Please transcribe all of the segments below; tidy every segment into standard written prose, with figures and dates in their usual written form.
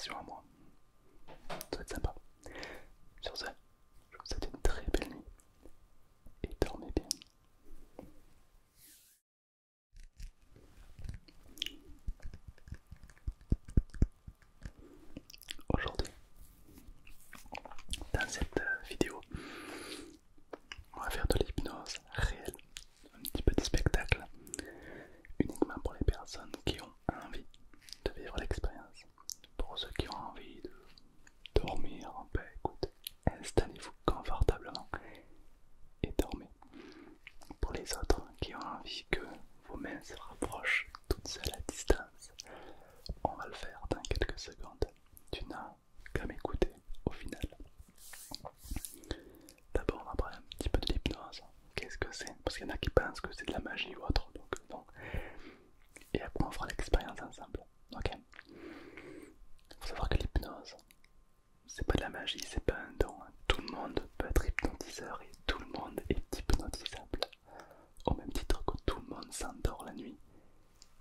version à moi. Ça va être sympa. Sur ce, je vous souhaite une très belle nuit et dormez bien. Aujourd'hui, dans cette vidéo, on va faire de l'hypnose réelle, un petit petit spectacle, uniquement pour les personnes qui ont envie de vivre l'expérience. Pour ceux qui ont envie de dormir, ben écoute, installez-vous confortablement et dormez. Pour les autres qui ont envie que vos mains se rapprochent toutes seules à distance, on va le faire dans quelques secondes. Tu n'as qu'à m'écouter au final. D'abord on va parler un petit peu de l'hypnose. Qu'est-ce que c'est? Parce qu'il y en a qui pensent que c'est de la magie ou autre, donc non. Et après on fera l'expérience ensemble. Ok? Faut savoir que l'hypnose, c'est pas de la magie, c'est pas un don. Tout le monde peut être hypnotiseur et tout le monde est hypnotisable. Au même titre que tout le monde s'endort la nuit.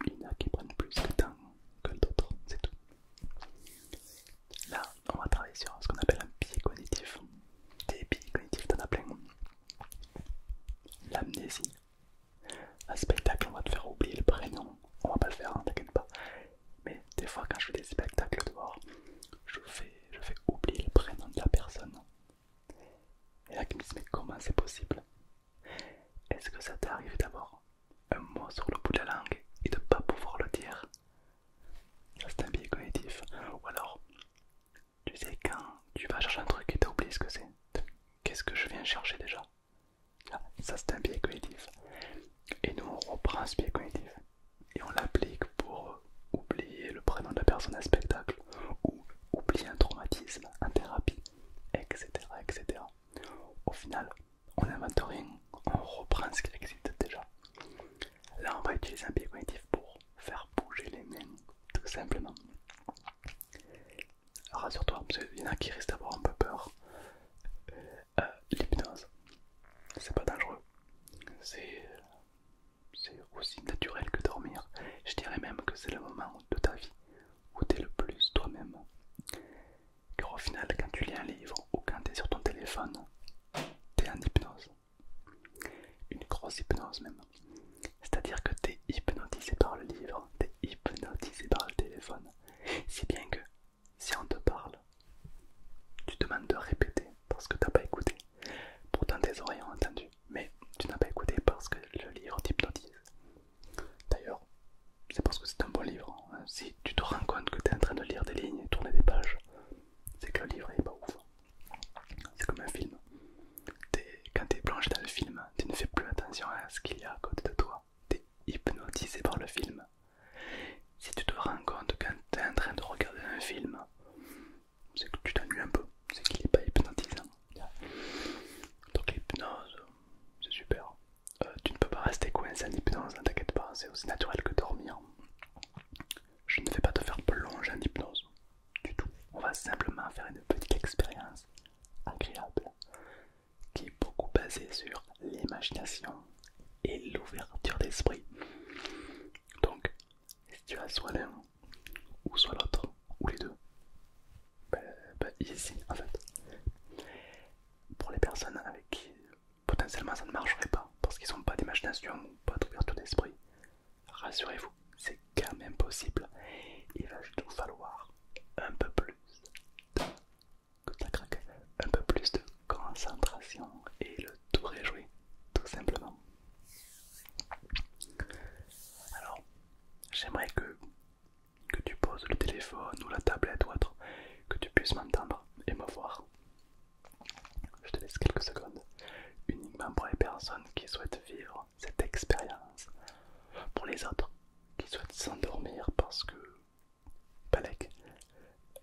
Il y en a qui prennent plus de temps que d'autres, c'est tout. Là, on va travailler sur ce qu'on appelle un biais cognitif. Des biais cognitifs, t'en as plein. L'amnésie. Un spectacle, on va te faire oublier le prénom. On va pas le faire, hein, t'inquiète pas. Mais des fois, quand je fais des spectacles dehors, je fais oublier le prénom de la personne. Et là, qui me disent, mais comment c'est possible? Est-ce que ça t'est arrivé d'avoir un mot sur le bout de la langue et de pas pouvoir le dire? Ça, c'est un biais cognitif. Ou alors, tu sais, quand tu vas chercher un truc et t'as oublié ce que c'est. Qu'est-ce que je viens chercher déjà? Ça, c'est un biais cognitif. Et nous, on reprend ce biais cognitif et on l'applique pour oublier le prénom de la personne à spectacle ou oublier un traumatisme en thérapie, etc., etc. Au final, on n'invente rien, on reprend ce qui existe déjà. Là, on va utiliser un biais cognitif pour faire bouger les mains, tout simplement. Rassure-toi, parce qu'il y en a qui risquent d'avoir un peu peur. L'hypnose, c'est pas dangereux. C'est aussi naturel que dormir. Je dirais même que c'est le moment de ta vie où tu es le plus toi-même. Car au final, quand tu lis un livre ou quand tu es sur ton téléphone, tu es en hypnose. Une grosse hypnose même. C'est-à-dire que tu es hypnotisé par le livre, tu es hypnotisé par le téléphone. Si bien que si on te parle, tu demandes de répéter parce que tu n'as pas écouté. Pourtant tes oreilles ont entendu, mais tu n'as pas écouté parce que le livre t'hypnotise. D'ailleurs, c'est parce que c'est un bon livre. Si tu te rends compte que tu es en train de lire des lignes et tourner des pages, c'est que le livre est pas ouf. C'est comme un film. Quand tu es plongé dans le film, tu ne fais plus attention à ce qu'il y a à côté de toi. Tu es hypnotisé par le film. Si tu te rends compte quand tu es en train de regarder un film, c'est que tu t'ennuies un peu. C'est qu'il n'est pas hypnotisant. Donc l'hypnose, c'est super. Tu ne peux pas rester coincé en hypnose, ne t'inquiète pas, c'est aussi naturel que dormir. Je ne vais pas te faire plonger en hypnose du tout. On va simplement faire une petite expérience agréable qui est beaucoup basée sur l'imagination et l'ouverture d'esprit. Donc, si tu as soit l'un ou soit l'autre, ou les deux, ici en fait, pour les personnes avec qui potentiellement ça ne marcherait pas parce qu'ils n'ont pas d'imagination ou pas d'ouverture d'esprit, rassurez-vous, c'est quand même possible. Il va juste vous falloir un peu plus de, un peu plus de concentration et le tour est joué, tout simplement. Alors, j'aimerais que tu poses le téléphone ou la tablette ou autre, que tu puisses m'entendre et me voir. Je te laisse quelques secondes, uniquement pour les personnes qui souhaitent vivre cette expérience. Pour les autres qui souhaitent s'endormir parce que Balek,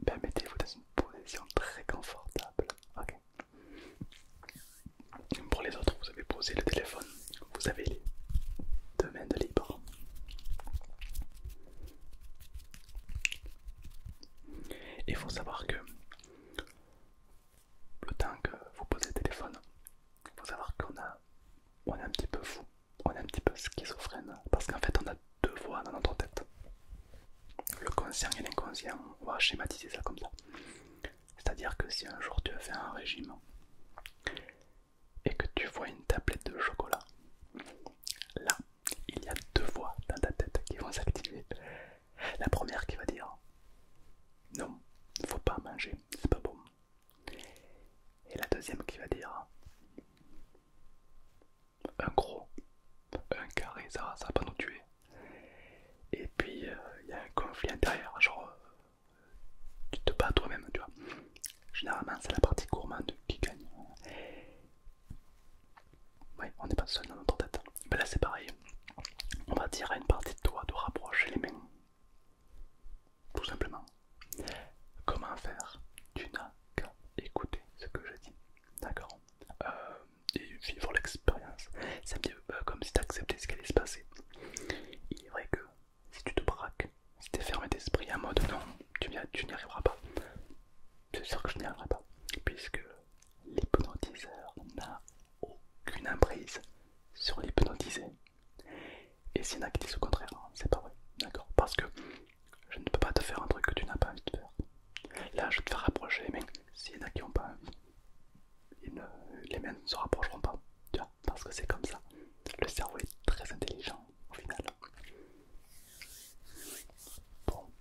ben mettez-vous dans une position très confortable. Ok. Pour les autres, vous avez posé le téléphone, vous avez les deux mains de libre. Il faut savoir que le temps que vous posez le téléphone, il faut savoir on est un petit peu fou, on est un petit peu schizophrène, parce qu'en fait on a deux voix dans notre tête. Le conscient conscient et l'inconscient. On va schématiser ça comme ça. C'est-à-dire que si un jour tu as fait un régime et que tu vois une tablette de chocolat, là, il y a deux voix dans ta tête qui vont s'activer. La première qui va dire non, faut pas manger, c'est pas bon. Et la deuxième qui va dire un gros, un carré, ça va pas nous tuer. Et puis il y a un conflit intérieur, genre tu te bats toi-même, tu vois. Généralement c'est la partie gourmande qui gagne. Ouais, on n'est pas seul dans notre tête. Mais là c'est pareil. On va dire à une partie de toi de rapprocher les mains. Tout simplement. Comment faire? Tu n'as qu'à écouter ce que je dis. D'accord? Et vivre l'expérience. C'est un petit peu comme si tu acceptais ce qui allait se passer. Il est vrai que si tu te braques, si tu es fermé d'esprit en mode non, tu n'y arriveras pas. C'est sûr que je n'y arriverai pas. Puisque l'hypnotiseur n'a aucune emprise sur l'hypnotisé. Et s'il y en a qui disent le contraire, c'est pas vrai. D'accord? Parce que je ne peux pas te faire un truc que tu n'as pas envie de faire. Là, je vais te faire rapprocher les mains. S'il y en a qui n'ont pas envie, les mains ne se rapprocheront pas. Tu vois, parce que c'est comme ça. Le cerveau est très intelligent au final. Bon,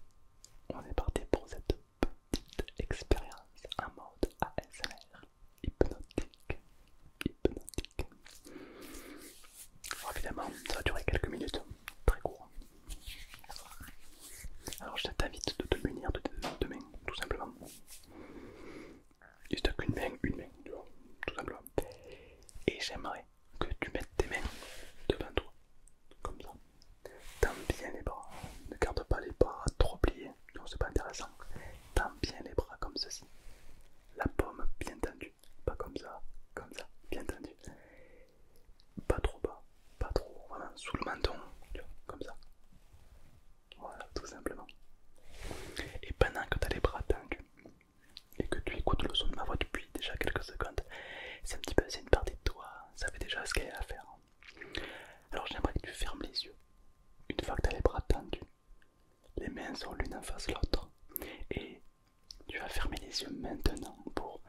on est parti pour cette petite expérience en mode ASMR. Hypnotique. Hypnotique. Alors évidemment, ça va durer quelques minutes. Très court. Alors je t'invite de te munir de deux mains, tout simplement. Et si t'as qu'une main, tu vois, tout simplement. Et j'aimerais que tu mettes tes mains devant toi, comme ça. Tends bien les bras, ne garde pas les bras trop pliés, non c'est pas intéressant. Tends bien les bras comme ceci. La paume bien tendue, pas comme ça, bien tendue. Pas trop bas, pas trop, voilà, sous le menton, tu vois, comme ça. Voilà, tout simplement. Et pendant que tu as les bras tendus et que tu écoutes le son de ma voix depuis déjà quelques secondes, c'est un petit peu, c'est une partie de toi, ça fait déjà ce qu'elle a à faire. Alors j'aimerais que tu fermes les yeux. Une fois que tu as les bras tendus, les mains sont l'une en face de l'autre. Et tu vas fermer les yeux maintenant pour,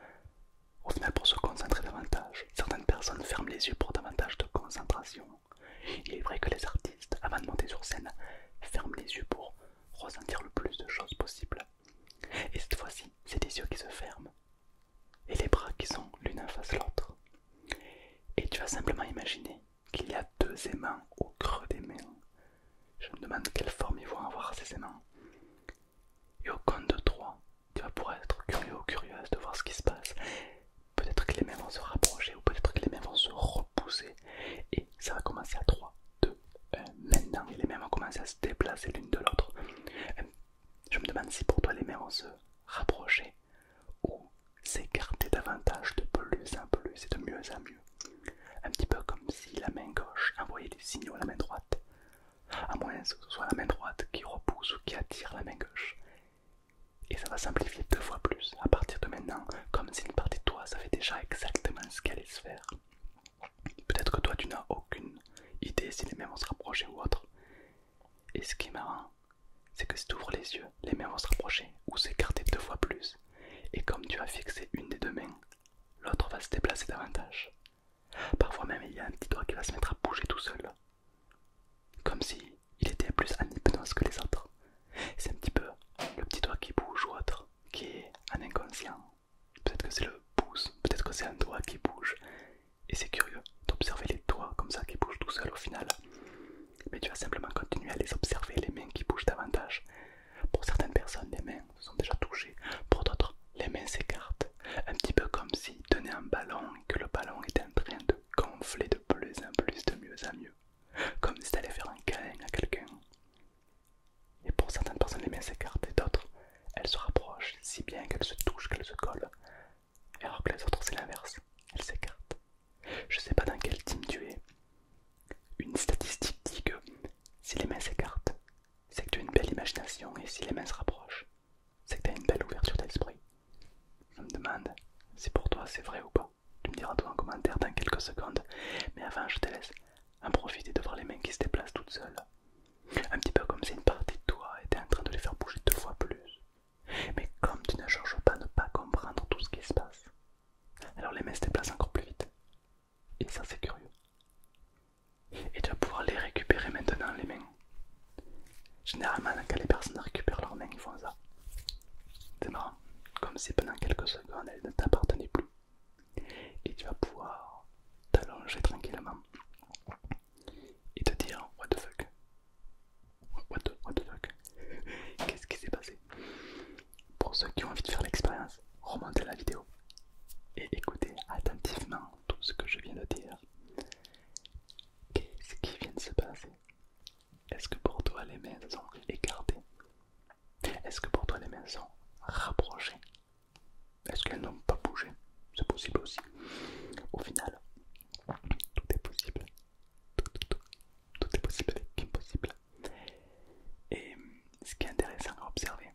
au final, pour se concentrer davantage. Certaines personnes ferment les yeux pour davantage de concentration. Il est vrai que les artistes, avant de monter sur scène, ferment les yeux pour ressentir le plus de choses possible. Et cette fois-ci, c'est les yeux qui se ferment et les bras qui sont l'une en face de l'autre. Et tu vas simplement imaginer qu'il y a deux aimants au creux des mains. Je me demande quelle forme ils vont avoir ces aimants. Et au compte de 3, tu vas pouvoir être curieux ou curieuse de voir ce qui se passe. Peut-être que les mains vont se rapprocher ou peut-être que les mains vont se repousser. Et ça va commencer à 3, 2, 1. Maintenant, et les mains vont commencer à se déplacer l'une de l'autre. Je me demande si pour toi les mains vont se rapprocher ou s'écarter davantage de plus en plus et de mieux en mieux. Un petit peu comme si la main gauche envoyait des signaux à la main droite. À moins que ce soit la main droite qui repousse ou qui attire la main gauche. Et ça va s'amplifier 2 fois plus à partir de maintenant, comme si une partie de toi savait déjà exactement ce qu'elle allait se faire. Peut-être que toi tu n'as aucune idée si les mains vont se rapprocher ou autre. Et ce qui est marrant, c'est que si tu ouvres les yeux, les mains vont se rapprocher ou s'écarter 2 fois plus. Et comme tu as fixé une des deux mains, l'autre va se déplacer davantage. Parfois même il y a un petit doigt qui va se mettre à bouger tout seul. Comme si il était plus en hypnose que les autres. C'est un petit peu le petit doigt qui bouge ou autre, qui est en inconscient. Peut-être que c'est le pouce, peut-être que c'est un doigt qui bouge. Et c'est curieux d'observer les doigts comme ça qui bougent tout seul au final. Mais tu vas simplement continuer à les observer, les mains qui bougent davantage. Pour certaines Et ça c'est curieux. Et tu vas pouvoir les récupérer maintenant, les mains. Généralement, quand les personnes récupèrent leurs mains, ils font ça. C'est marrant. Comme si pendant quelques secondes, elles ne t'appartenaient plus. Et tu vas pouvoir t'allonger tranquillement et te dire what the fuck. What the fuck. Qu'est-ce qui s'est passé? Pour ceux qui ont envie de faire l'expérience, remontez la vidéo et écoutez attentivement tout ce que je viens de dire. Qu'est-ce qui vient de se passer? Est-ce que pour toi les mains sont écartées? Est-ce que pour toi les mains sont rapprochées? Est-ce qu'elles n'ont pas bougé? C'est possible aussi. Au final, tout est possible. Tout est possible avec l'impossible. Et ce qui est intéressant à observer,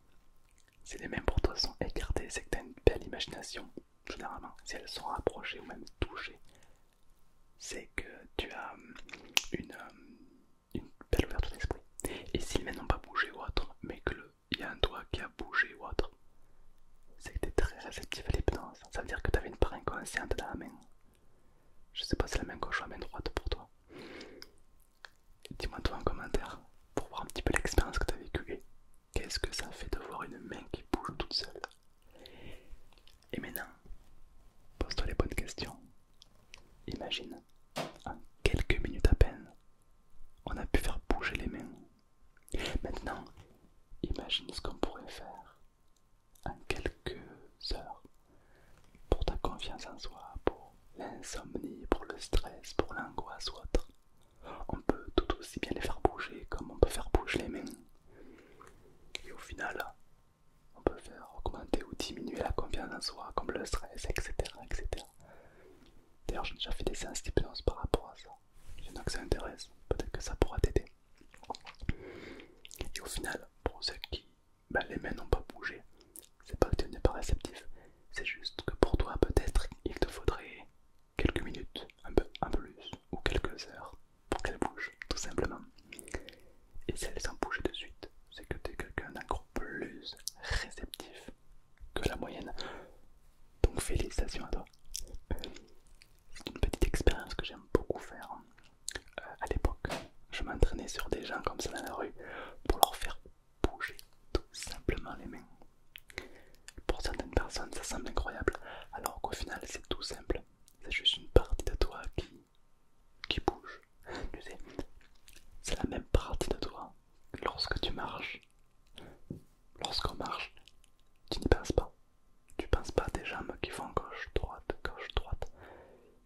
si les mains pour toi sont écartées, c'est que tu as une belle imagination. Généralement, si elles sont rapprochées ou même touchées, c'est que tu as une belle ouverture d'esprit. Et si les mains n'ont pas bougé ou autre, mais qu'il y a un doigt qui a bougé ou autre, c'est que tu es très réceptif à l'hypnose. Ça veut dire que tu avais une part inconsciente dans la main. Je sais pas si c'est la main gauche ou la main droite pour toi. Dis-moi toi en commentaire pour voir un petit peu l'expérience que tu as vécue. Qu'est-ce que ça fait de voir une main qui bouge toute seule? Et maintenant, pose-toi les bonnes questions. Imagine, en quelques minutes à peine, on a pu faire bouger les mains. Maintenant, imagine ce qu'on pourrait faire en quelques heures pour ta confiance en soi, pour l'insomnie, pour le stress, pour l'angoisse ou autre. On peut tout aussi bien les faire bouger comme on peut faire bouger les mains. Et au final, on peut faire augmenter ou diminuer la confiance en soi, comme le stress, etc. etc. D'ailleurs, j'ai déjà fait des séances d'hypnose par rapport à ça. Il y en a que ça intéresse, peut-être que ça pourra t'aider. Et au final, pour ceux qui, les mains n'ont pas bougé, c'est pas que tu n'es pas réceptif, c'est juste que pour toi, peut-être, il te faudrait quelques minutes, un peu plus, ou quelques heures, pour qu'elles bougent, tout simplement. Et si elles ont bougé de suite, c'est que tu es quelqu'un d'encore plus réceptif que la moyenne. Donc félicitations à toi. C'est une petite expérience que j'aime beaucoup faire. À l'époque, je m'entraînais sur des gens comme ça dans la rue pour leur faire bouger tout simplement les mains. Pour certaines personnes, ça semble incroyable, alors qu'au final, c'est tout simple. C'est juste une partie de toi qui bouge. Tu sais, c'est la même partie de toi. Lorsque tu marches, lorsqu'on marche, tu n'y penses pas. Tu penses pas à tes jambes qui font gauche, droite,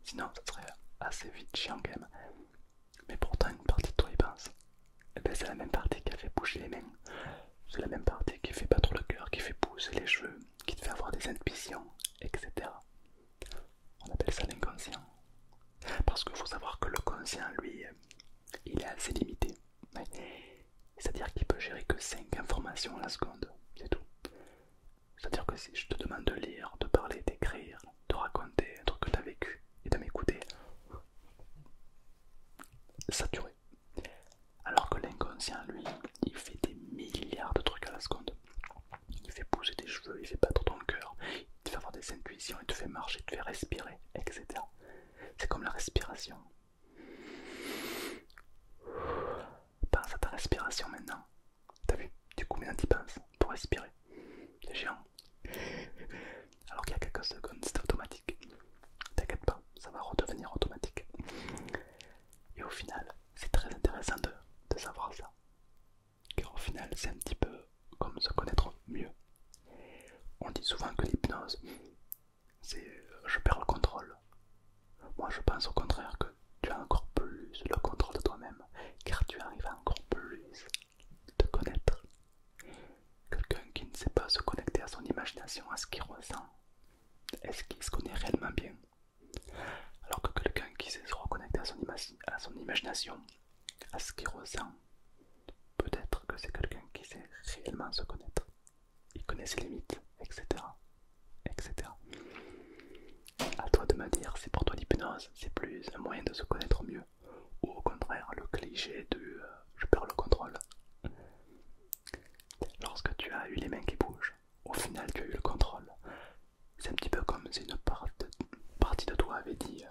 sinon ça serait assez vite chiant quand même. Mais pourtant une partie de toi y pense. Et ben c'est la même partie qui a fait bouger les mains. C'est la même partie qui fait battre le cœur, qui fait pousser les cheveux, qui te fait avoir des intuitions, etc. On appelle ça l'inconscient. Parce qu'il faut savoir que le conscient, lui, il est assez limité. C'est-à-dire qu'il peut gérer que 5 informations à la seconde, c'est tout. C'est-à-dire que si je te demande de lire, de parler, d'écrire, de raconter un truc que tu as vécu et de m'écouter, saturé. Alors que l'inconscient, lui, il fait des milliards de trucs à la seconde. Il fait bouger tes cheveux, il fait battre ton cœur, il te fait avoir des intuitions, il te fait marcher, il te fait respirer, etc. C'est comme la respiration. Pense à ta respiration maintenant. T'as vu? Du coup, maintenant tu penses pour respirer. C'est chiant. Alors qu'il y a quelques secondes, c'était automatique. T'inquiète pas, ça va redevenir automatique. Et au final, c'est très intéressant de savoir ça. Car au final, c'est un petit peu comme se connaître mieux. On dit souvent que l'hypnose, c'est je perds le contrôle. Moi, je pense au contraire que tu as encore plus le contrôle de toi-même, car tu arrives à encore plus te connaître. Quelqu'un qui ne sait pas se connecter à son imagination, à ce qu'il ressent, est-ce qu'il se connaît réellement bien? Alors que quelqu'un qui sait se reconnecter à son imagination, à ce qu'il ressent, peut-être que c'est quelqu'un qui sait réellement se connaître. Il connaît ses limites, etc. etc. À toi de me dire si pour toi l'hypnose c'est plus un moyen de se connaître mieux, ou au contraire le cliché de je perds le contrôle. Lorsque tu as eu les mains qui bougent, au final tu as eu le contrôle. C'est un petit peu comme si une partie de toi avait dit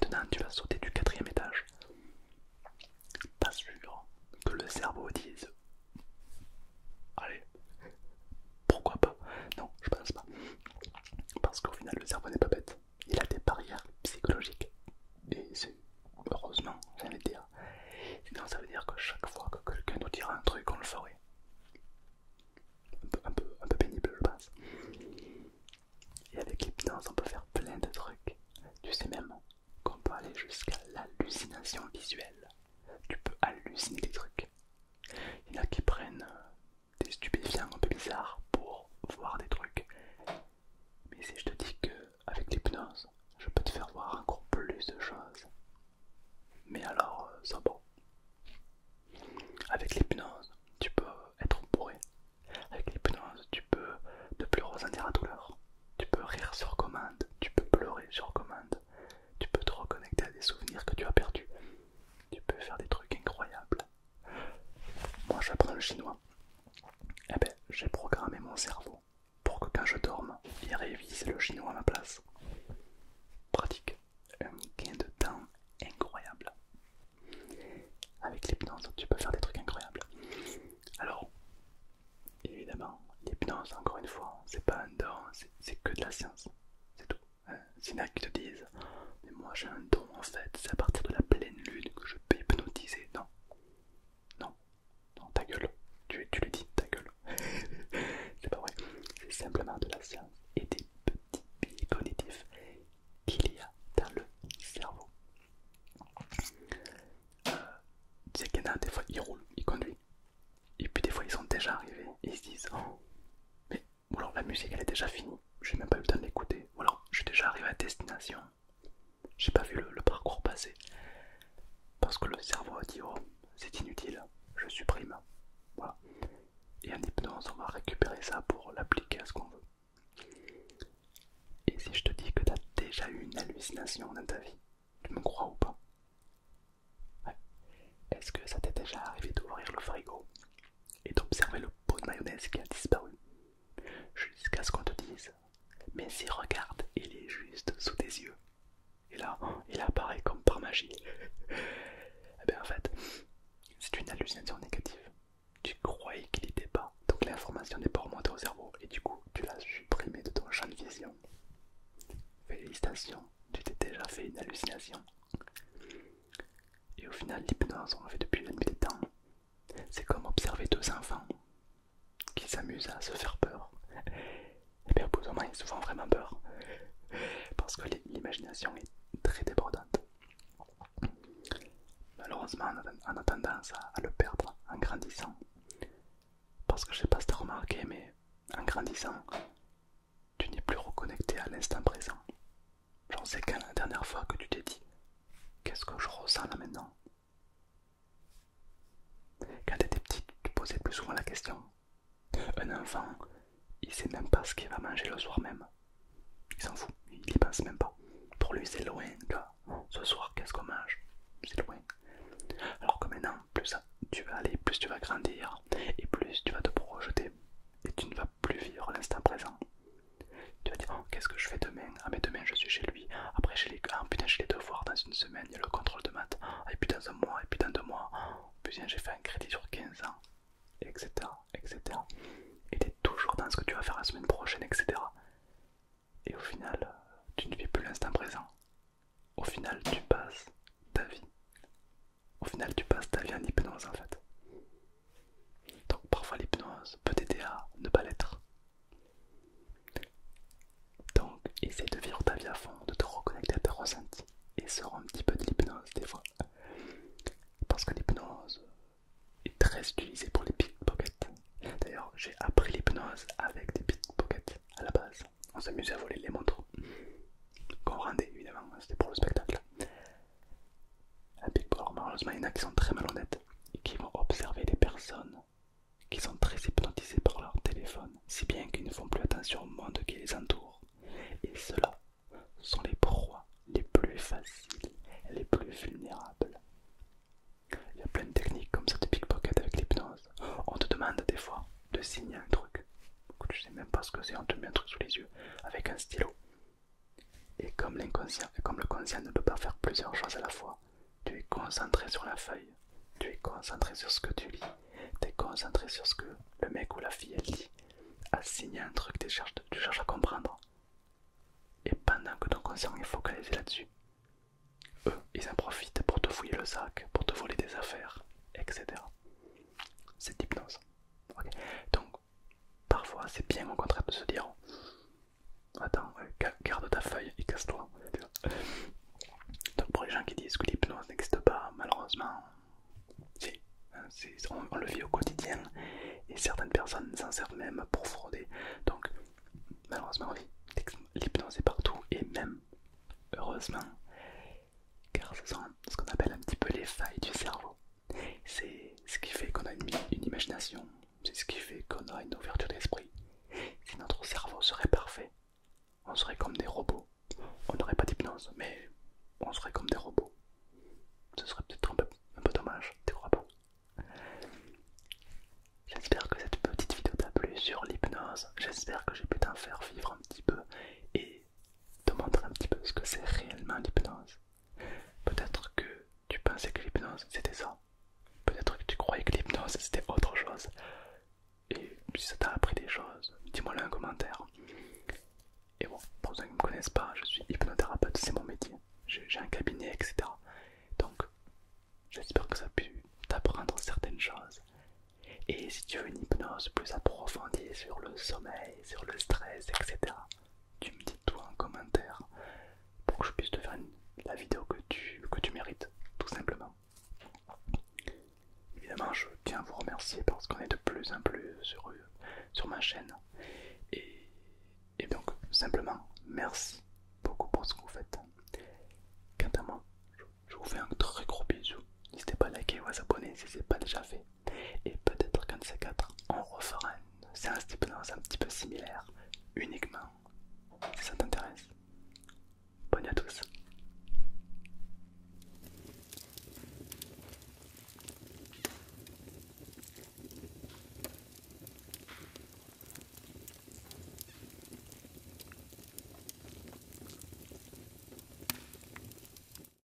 maintenant tu vas sauter du 4e étage. Pas sûr que le cerveau dise allez, pourquoi pas. Non, je pense pas. Parce qu'au final le cerveau n'est pas bête. Il a des barrières psychologiques. Et c'est heureusement, j'allais dire. Sinon ça veut dire que chaque fois que quelqu'un nous dira un truc, on le ferait. Un peu pénible je pense. Et avec l'hypnose on peut faire plein de trucs. Tu sais même qu'on peut aller jusqu'à l'hallucination visuelle. Tu peux halluciner des trucs. Il y en a qui prennent des stupéfiants un peu bizarres pour voir des trucs. Mais si je te dis qu'avec l'hypnose, je peux te faire voir encore plus de choses. Mais alors, ça bon. Avec l'hypnose, tu peux être bourré. Avec l'hypnose, tu peux ne plus ressentir la douleur. Tu peux rire sur commande. Tu peux pleurer sur commande. Tu peux te reconnecter à des souvenirs que tu as perdus. Tu peux faire des trucs incroyables. Moi, j'apprends le chinois. Eh ben, j'ai programmé mon cerveau pour que quand je dorme, il révise le chinois à ma place. Pratique. Un gain de temps incroyable. Avec l'hypnose, tu peux faire des trucs incroyables. Alors, évidemment, l'hypnose, encore une fois, c'est pas un don, c'est que de la science. C'est tout. S'il y en a qui te disent, mais moi j'ai un don en fait, c'est à partir de la pleine lune que je peux hypnotiser. Non, non, non, ta gueule. Tu lui dis, ta gueule. C'est pas vrai. C'est simplement de la science et des petits biais cognitifs qu'il y a dans le cerveau. Tu sais qu'il y en a des fois, ils roulent, ils conduisent. Et puis des fois, ils sont déjà arrivés et ils se disent, oh, mais ou alors la musique elle est déjà finie, j'ai même pas eu le temps de l'écouter. Ou alors, je suis déjà arrivé à destination, j'ai pas vu le parcours passer. Parce que le cerveau a dit, oh, c'est inutile, je supprime. Voilà. Et en hypnose, on va récupérer ça pour l'appliquer à ce qu'on veut. Et si je te dis que tu as déjà eu une hallucination dans ta vie, tu me crois ou pas? Ouais. Est-ce que ça t'est déjà arrivé d'ouvrir le frigo et d'observer le pot de mayonnaise qui a disparu jusqu'à ce qu'on te dise mais si regarde, il est juste sous tes yeux. Et là, il apparaît comme par magie. Eh bien en fait, c'est une hallucination négative. Tu croyais qu'il n'était pas, donc l'information n'est pas remontée au cerveau et du coup tu l'as supprimé de ton champ de vision. Félicitations, tu t'es déjà fait une hallucination. Et au final, l'hypnose, on l'a fait depuis la nuit des temps. C'est comme observer deux enfants qui s'amusent à se faire peur. Et bien au bout d'un moment, ils se font vraiment peur. Parce que l'imagination est très débordante. Malheureusement, on a tendance à le perdre en grandissant. Parce que je sais pas si tu as remarqué, mais en grandissant, tu n'es plus reconnecté à l'instant présent. J'en sais quand la dernière fois que tu t'es dit, qu'est-ce que je ressens là maintenant? Quand tu étais petit, tu posais plus souvent la question. Un enfant, il sait même pas ce qu'il va manger le soir même. Il s'en fout, il y pense même pas. Pour lui c'est loin, là. Ce soir qu'est-ce qu'on mange? C'est loin. Alors que maintenant, plus tu vas aller, plus tu vas grandir et plus tu vas te projeter et tu ne vas plus vivre l'instant présent. Tu vas dire oh, qu'est-ce que je fais demain? Ah mais demain je suis chez lui, après j'ai les putain j'ai les devoirs dans une semaine, il y a le contrôle de maths, et puis dans un mois, et puis dans 2 mois, putain j'ai fait un crédit sur 15 ans, etc. etc. Et t'es toujours dans ce que tu vas faire la semaine prochaine, etc. Et au final, tu ne vis plus l'instant présent. Au final, tu passes ta vie. Au final, tu passes ta vie en hypnose en fait. Donc parfois l'hypnose peut t'aider à ne pas l'être. Donc essaie de vivre ta vie à fond, de te reconnecter à tes ressentis et sors un petit peu de l'hypnose des fois. Parce que l'hypnose est très utilisée pour les pickpockets. D'ailleurs, j'ai appris l'hypnose avec des pickpockets à la base. On s'amusait à voler les montres qu'on rendait évidemment, c'était pour le spectacle. Alors malheureusement, il y en a qui sont très malhonnêtes et qui vont observer les personnes qui sont très hypnotisées par leur téléphone, si bien qu'ils ne font plus attention au monde qui les entoure. Et ceux-là sont les proies les plus faciles, les plus vulnérables. Il y a plein de techniques comme ça de pickpocket avec l'hypnose. On te demande des fois de signer un truc que tu sais même pas ce que c'est, on te met un truc sous les yeux avec un stylo. Et comme l'inconscient conscient, et comme le conscient ne peut pas faire plusieurs choses à la fois, tu es concentré sur la feuille, tu es concentré sur ce que tu lis, tu es concentré sur ce que le mec ou la fille elle dit, à signer un truc, tu cherches à comprendre. Et pendant que ton conscient est focalisé là-dessus, eux, ils en profitent pour te fouiller le sac, pour te voler des affaires, etc. C'est l'hypnose. Okay. Donc, parfois, c'est bien au contraire de se dire attends, garde ta feuille et casse-toi. Donc, pour les gens qui disent que l'hypnose n'existe pas, malheureusement, si, on le vit au quotidien et certaines personnes s'en servent même pour frauder. Donc, malheureusement, oui, l'hypnose est partout et même, heureusement, car ce sont ce qu'on appelle un petit peu les failles du cerveau. C'est ce qui fait qu'on a une imagination, c'est ce qui fait qu'on a une ouverture d'esprit. Si notre cerveau serait parfait, on serait comme des robots. On n'aurait pas d'hypnose, mais on serait comme des robots. Ce serait peut-être un peu dommage, tu crois pas? J'espère que cette petite vidéo t'a plu sur l'hypnose. J'espère que j'ai pu t'en faire vivre un petit peu et te montrer un petit peu ce que c'est réellement l'hypnose. Peut-être que tu pensais que l'hypnose c'était ça. Peut-être que tu croyais que l'hypnose c'était autre chose. Et si ça t'a appris des choses, dis-moi-le en commentaire. Et bon, pour ceux qui ne me connaissent pas, je suis hypnothérapeute, c'est mon métier. J'ai un cabinet, etc. Donc, j'espère que ça a pu t'apprendre certaines choses. Et si tu veux une hypnose plus approfondie sur le sommeil, sur le stress, etc., tu me dis tout en commentaire pour que je puisse te faire la vidéo que tu mérites, tout simplement. Évidemment, je tiens à vous remercier parce qu'on est de plus en plus sur ma chaîne. Et donc, simplement, merci